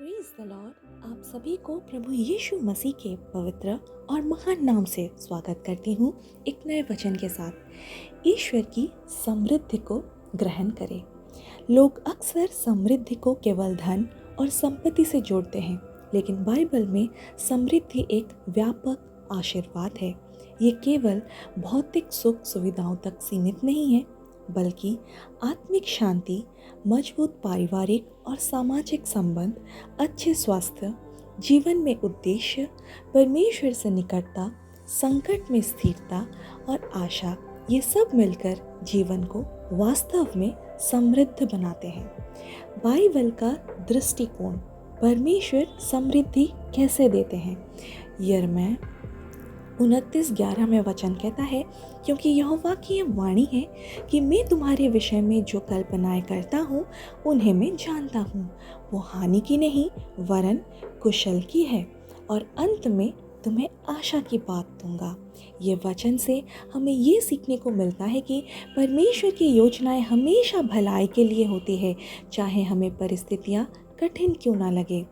Praise the Lord. आप सभी को प्रभु यीशु मसीह के पवित्र और महान नाम से स्वागत करती हूँ एक नए वचन के साथ। ईश्वर की समृद्धि को ग्रहण करें। लोग अक्सर समृद्धि को केवल धन और संपत्ति से जोड़ते हैं, लेकिन बाइबल में समृद्धि एक व्यापक आशीर्वाद है। ये केवल भौतिक सुख सुविधाओं तक सीमित नहीं है, बल्कि आत्मिक शांति, मजबूत पारिवारिक और सामाजिक संबंध, अच्छे स्वास्थ्य, जीवन में उद्देश्य, परमेश्वर से निकटता, संकट में स्थिरता और आशा, ये सब मिलकर जीवन को वास्तव में समृद्ध बनाते हैं। बाइबल का दृष्टिकोण, परमेश्वर समृद्धि कैसे देते हैं। यिर्मयाह 29:11 में वचन कहता है, क्योंकि यहोवा की ये वाणी है कि मैं तुम्हारे विषय में जो कल्पनाएं करता हूँ उन्हें मैं जानता हूँ, वो हानि की नहीं वरन कुशल की है, और अंत में तुम्हें आशा की बात दूंगा। ये वचन से हमें ये सीखने को मिलता है कि परमेश्वर की योजनाएं हमेशा भलाई के लिए होती है, चाहे हमें परिस्थितियाँ कठिन क्यों ना लगे।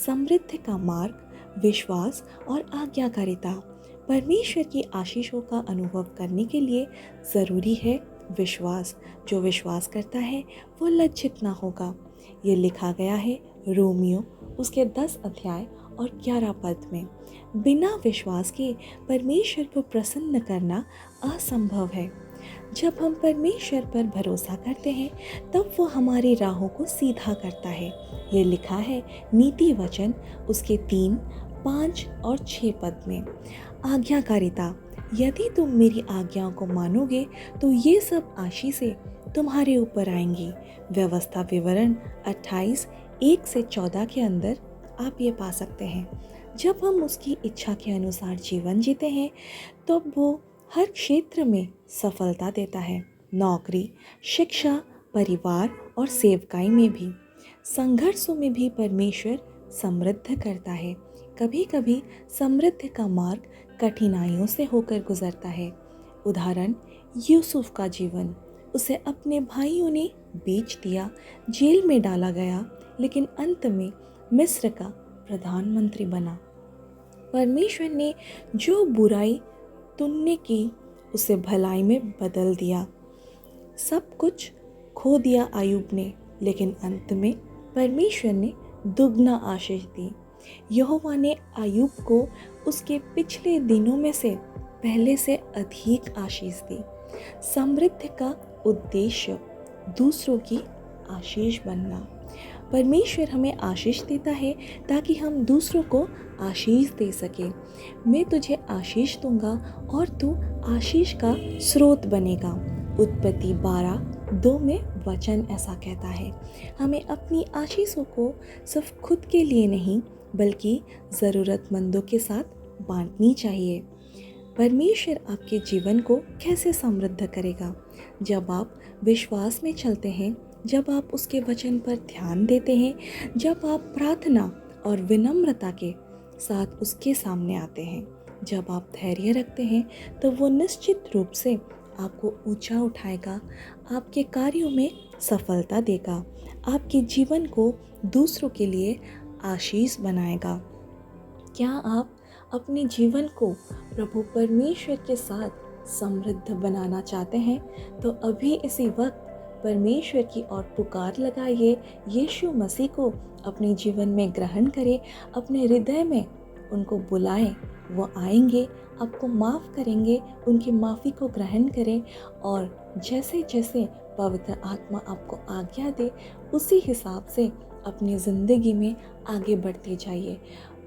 समृद्धि का मार्ग विश्वास और आज्ञाकारिता। परमेश्वर की आशीषों का अनुभव करने के लिए ज़रूरी है विश्वास। जो विश्वास करता है वो लज्जित ना होगा। ये लिखा गया है रोमियो उसके 10 अध्याय और 11 पद में। बिना विश्वास के परमेश्वर को प्रसन्न करना असंभव है। जब हम परमेश्वर पर भरोसा करते हैं तब वो हमारी राहों को सीधा करता है। ये लिखा है नीति वचन उसके 3, 5 और 6 पद में। आज्ञाकारिता। यदि तुम मेरी आज्ञाओं को मानोगे तो ये सब आशीषें तुम्हारे ऊपर आएंगी। व्यवस्था विवरण 28, 1 से 14 के अंदर आप ये पा सकते हैं। जब हम उसकी इच्छा के अनुसार जीवन जीते हैं तब वो हर क्षेत्र में सफलता देता है। नौकरी, शिक्षा, परिवार और सेवकाई में भी। संघर्षों में भी परमेश्वर समृद्ध करता है। कभी कभी समृद्धि का मार्ग कठिनाइयों से होकर गुजरता है। उदाहरण यूसुफ का जीवन। उसे अपने भाइयों ने बेच दिया, जेल में डाला गया, लेकिन अंत में मिस्र का प्रधानमंत्री बना। परमेश्वर ने जो बुराई तुमने की उसे भलाई में बदल दिया। सब कुछ खो दिया अय्यूब ने, लेकिन अंत में परमेश्वर ने दुगना आशीष दी। यहोवा ने अय्यूब को उसके पिछले दिनों में से पहले से अधिक आशीष दी। समृद्धि का उद्देश्य दूसरों की आशीष बनना। परमेश्वर हमें आशीष देता है ताकि हम दूसरों को आशीष दे सके। मैं तुझे आशीष दूंगा और तू आशीष का स्रोत बनेगा। उत्पत्ति 12:2 में वचन ऐसा कहता है। हमें अपनी आशीषों को सिर्फ खुद के लिए नहीं बल्कि ज़रूरतमंदों के साथ बांटनी चाहिए। परमेश्वर आपके जीवन को कैसे समृद्ध करेगा? जब आप विश्वास में चलते हैं, जब आप उसके वचन पर ध्यान देते हैं, जब आप प्रार्थना और विनम्रता के साथ उसके सामने आते हैं, जब आप धैर्य रखते हैं, तो वो निश्चित रूप से आपको ऊंचा उठाएगा, आपके कार्यों में सफलता देगा, आपके जीवन को दूसरों के लिए आशीष बनाएगा। क्या आप अपने जीवन को प्रभु परमेश्वर के साथ समृद्ध बनाना चाहते हैं? तो अभी इसी वक्त परमेश्वर की ओर पुकार लगाइए। यीशु मसीह को अपने जीवन में ग्रहण करें, अपने हृदय में उनको बुलाएं। वो आएंगे, आपको माफ़ करेंगे। उनकी माफ़ी को ग्रहण करें और जैसे जैसे पवित्र आत्मा आपको आज्ञा दे उसी हिसाब से अपनी ज़िंदगी में आगे बढ़ते जाइए।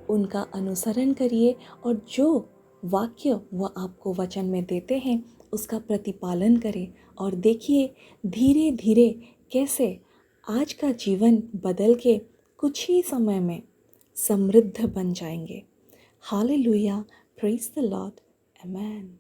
उनका अनुसरण करिए और जो वाक्य वो आपको वचन में देते हैं उसका प्रतिपालन करें, और देखिए धीरे धीरे कैसे आज का जीवन बदल के कुछ ही समय में समृद्ध बन जाएंगे। Hallelujah, praise the Lord, amen.